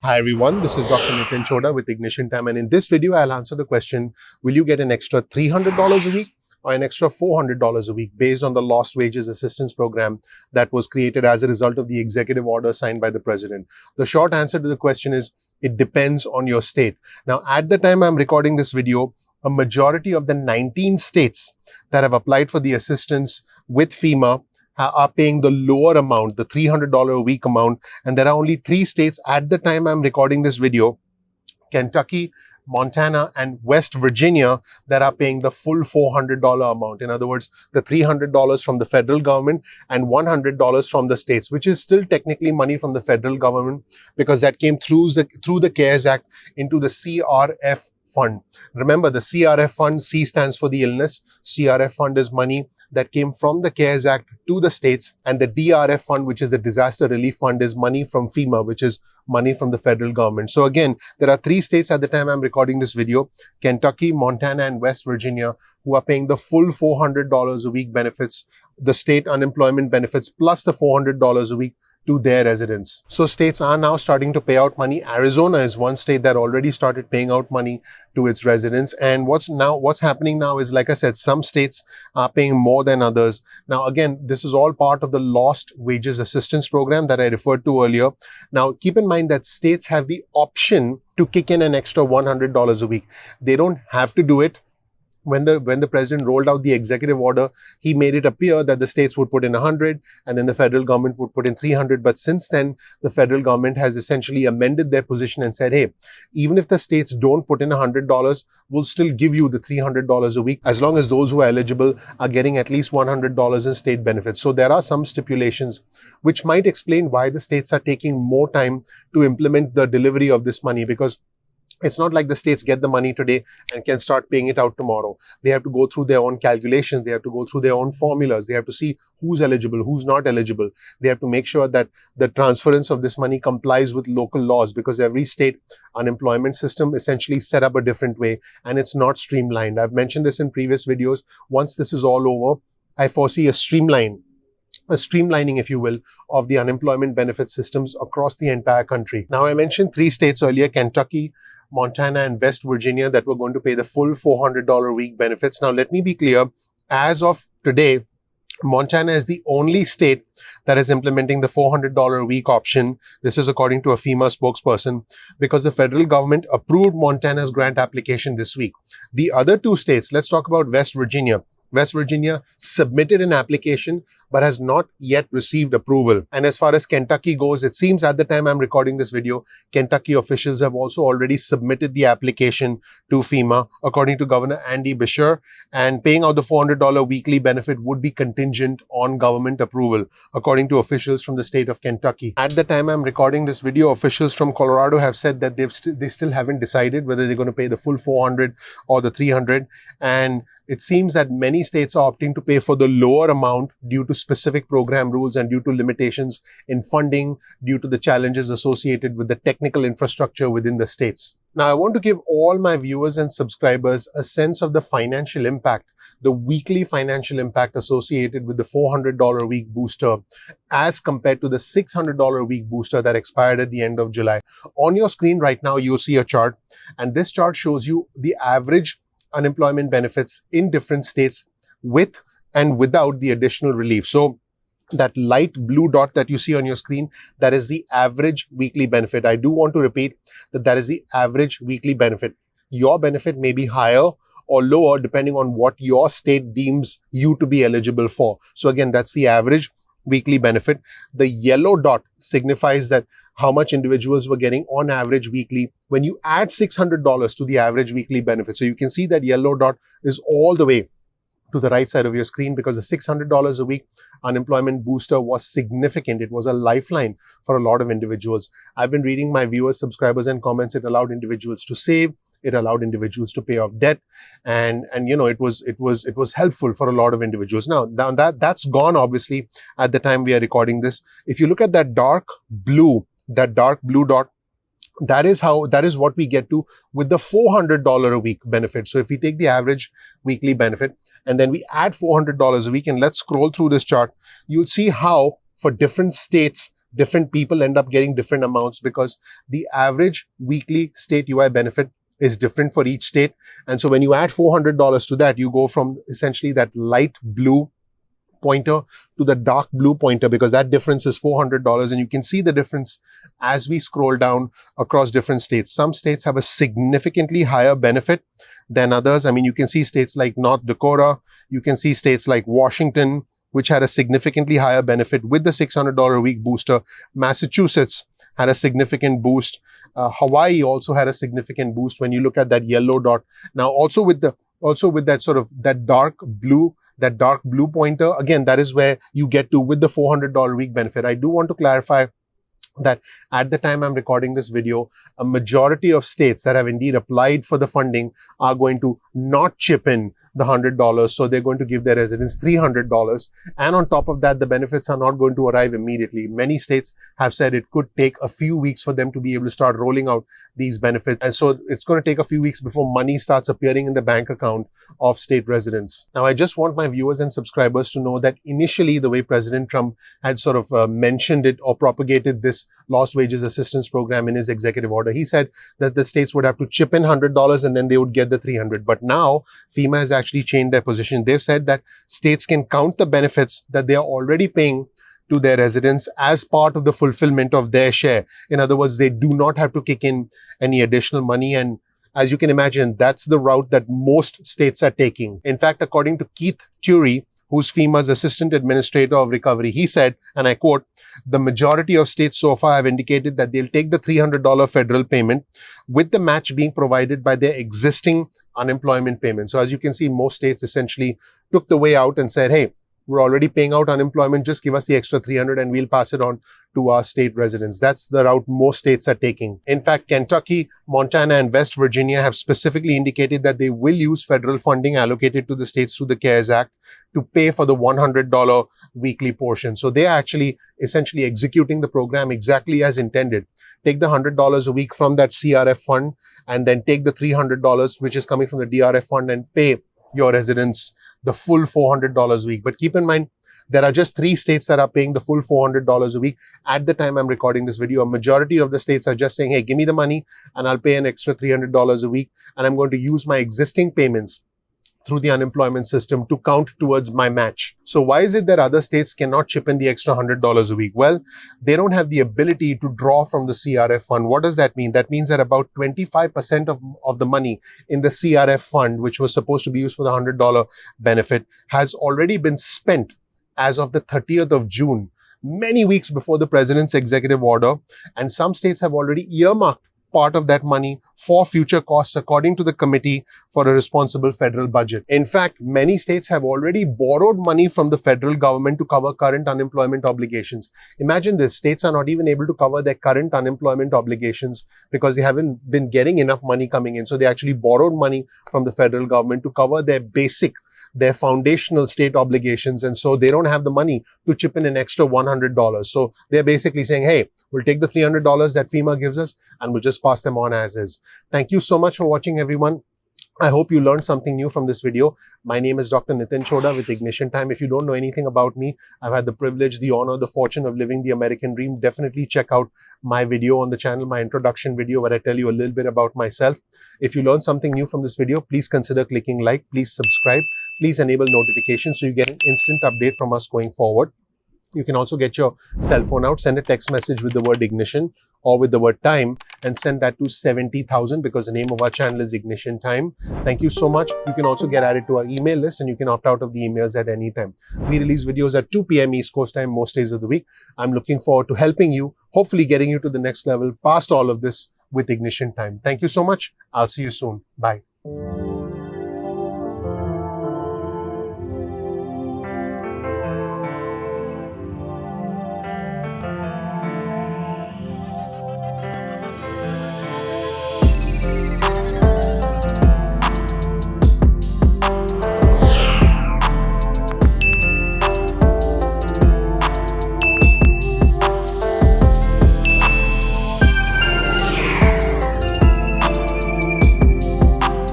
Hi everyone, this is Dr. Nitin Chhoda with Ignition Time, and in this video I'll answer the question, will you get an extra $300 a week or an extra $400 a week based on the Lost Wages Assistance Program that was created as a result of the executive order signed by the President? The short answer to the question is, it depends on your state. Now, at the time I'm recording this video, a majority of the 19 states that have applied for the assistance with FEMA are paying the lower amount, the $300 a week amount. And there are only 3 states at the time I'm recording this video, Kentucky, Montana, and West Virginia, that are paying the full $400 amount. In other words, the $300 from the federal government and $100 from the states, which is still technically money from the federal government because that came through the CARES Act into the CRF fund. Remember, the CRF fund, C stands for the illness. CRF fund is money that came from the CARES Act to the states, and the DRF fund, which is the disaster relief fund, is money from FEMA, which is money from the federal government. So again, there are 3 states at the time I'm recording this video, Kentucky, Montana, and West Virginia, who are paying the full $400 a week benefits, the state unemployment benefits, plus the $400 a week to their residents. So states are now starting to pay out money. Arizona is one state that already started paying out money to its residents. And what's happening now is, like I said, some states are paying more than others. Now, again, this is all part of the Lost Wages Assistance Program that I referred to earlier. Now, keep in mind that states have the option to kick in an extra $100 a week. They don't have to do it. When the president rolled out the executive order, he made it appear that the states would put in 100 and then the federal government would put in 300. But since then, the federal government has essentially amended their position and said, hey, even if the states don't put in $100, we'll still give you the $300 a week as long as those who are eligible are getting at least $100 in state benefits. So there are some stipulations which might explain why the states are taking more time to implement the delivery of this money, because it's not like the states get the money today and can start paying it out tomorrow. They have to go through their own calculations. They have to go through their own formulas. They have to see who's eligible, who's not eligible. They have to make sure that the transference of this money complies with local laws, because every state unemployment system essentially set up a different way and it's not streamlined. I've mentioned this in previous videos. Once this is all over, I foresee a streamlining, if you will, of the unemployment benefit systems across the entire country. Now, I mentioned 3 states earlier, Kentucky, Montana, and West Virginia, that were going to pay the full $400 a week benefits. Now, let me be clear. As of today, Montana is the only state that is implementing the $400 a week option. This is according to a FEMA spokesperson, because the federal government approved Montana's grant application this week. The other 2 states, let's talk about West Virginia. West Virginia submitted an application but has not yet received approval. And as far as Kentucky goes, it seems at the time I'm recording this video, Kentucky officials have also already submitted the application to FEMA, according to Governor Andy Beshear, and paying out the $400 weekly benefit would be contingent on government approval, according to officials from the state of Kentucky. At the time I'm recording this video, officials from Colorado have said that they still haven't decided whether they're going to pay the full $400 or the $300. And it seems that many states are opting to pay for the lower amount due to specific program rules and due to limitations in funding, due to the challenges associated with the technical infrastructure within the states. Now, I want to give all my viewers and subscribers a sense of the financial impact, the weekly financial impact associated with the $400 a week booster as compared to the $600 a week booster that expired at the end of July. On your screen right now, you'll see a chart, and this chart shows you the average unemployment benefits in different states with and without the additional relief. So that light blue dot that you see on your screen, that is the average weekly benefit. I do want to repeat that is the average weekly benefit. Your benefit may be higher or lower depending on what your state deems you to be eligible for. So again, that's the average weekly benefit. The yellow dot signifies that how much individuals were getting on average weekly when you add $600 to the average weekly benefit. So you can see that yellow dot is all the way to the right side of your screen, because the $600 a week unemployment booster was significant. It was a lifeline for a lot of individuals. I've been reading my viewers, subscribers, and comments. It allowed individuals to save. It allowed individuals to pay off debt, and you know, it was helpful for a lot of individuals. Now that's gone, obviously, at the time we are recording this. If you look at that dark blue dot, that is what we get to with the $400 a week benefit. So if we take the average weekly benefit and then we add $400 a week, and let's scroll through this chart, you'll see how for different states different people end up getting different amounts because the average weekly state UI benefit is different for each state. And so when you add $400 to that, you go from essentially that light blue pointer to the dark blue pointer, because that difference is $400. And you can see the difference as we scroll down across different states. Some states have a significantly higher benefit than others. I mean, you can see states like North Dakota, you can see states like Washington, which had a significantly higher benefit with the $600 a week booster. Massachusetts had a significant boost. Hawaii also had a significant boost when you look at that yellow dot. Now, also with that sort of that dark blue pointer, again, that is where you get to with the $400 a week benefit. I do want to clarify that at the time I'm recording this video, a majority of states that have indeed applied for the funding are going to not chip in the $100. So they're going to give their residents $300. And on top of that, the benefits are not going to arrive immediately. Many states have said it could take a few weeks for them to be able to start rolling out these benefits. And so it's going to take a few weeks before money starts appearing in the bank account of state residents. Now, I just want my viewers and subscribers to know that initially the way President Trump had sort of mentioned it or propagated this lost wages assistance program in his executive order, he said that the states would have to chip in $100 and then they would get the $300. But now FEMA has actually changed their position. They've said that states can count the benefits that they are already paying to their residents as part of the fulfillment of their share. In other words, they do not have to kick in any additional money. And as you can imagine, that's the route that most states are taking. In fact, according to Keith Turey, who's FEMA's Assistant Administrator of Recovery, he said, and I quote, "The majority of states so far have indicated that they'll take the $300 federal payment with the match being provided by their existing unemployment payment." So as you can see, most states essentially took the way out and said, hey, we're already paying out unemployment, just give us the extra $300 and we'll pass it on to our state residents. That's the route most states are taking. In fact, Kentucky, Montana, and West Virginia have specifically indicated that they will use federal funding allocated to the states through the CARES Act to pay for the $100 weekly portion. So they are actually essentially executing the program exactly as intended. Take the $100 a week from that CRF fund and then take the $300, which is coming from the DRF fund, and pay your residents the full $400 a week. But keep in mind, there are just 3 states that are paying the full $400 a week. At the time I'm recording this video, a majority of the states are just saying, hey, give me the money and I'll pay an extra $300 a week. And I'm going to use my existing payments through the unemployment system to count towards my match. So why is it that other states cannot chip in the extra $100 a week? Well, they don't have the ability to draw from the CRF fund. What does that mean? That means that about 25% of the money in the CRF fund, which was supposed to be used for the $100 benefit, has already been spent as of the 30th of June, many weeks before the president's executive order. And some states have already earmarked part of that money for future costs, according to the Committee for a Responsible Federal Budget. In fact, many states have already borrowed money from the federal government to cover current unemployment obligations. Imagine this, states are not even able to cover their current unemployment obligations because they haven't been getting enough money coming in. So they actually borrowed money from the federal government to cover their foundational state obligations. And so they don't have the money to chip in an extra $100. So they're basically saying, hey, we'll take the $300 that FEMA gives us and we'll just pass them on as is. Thank you so much for watching, everyone. I hope you learned something new from this video. My name is Dr. Nitin Chhoda with Ignition Time. If you don't know anything about me, I've had the privilege, the honor, the fortune of living the American dream. Definitely check out my video on the channel, my introduction video, where I tell you a little bit about myself. If you learned something new from this video, please consider clicking like, please subscribe, please enable notifications so you get an instant update from us going forward. You can also get your cell phone out, send a text message with the word ignition or with the word time, and send that to 70,000 because the name of our channel is Ignition Time. Thank you so much. You can also get added to our email list and you can opt out of the emails at any time. We release videos at 2 p.m. East Coast time most days of the week. I'm looking forward to helping you, hopefully getting you to the next level past all of this with Ignition Time. Thank you so much. I'll see you soon. Bye.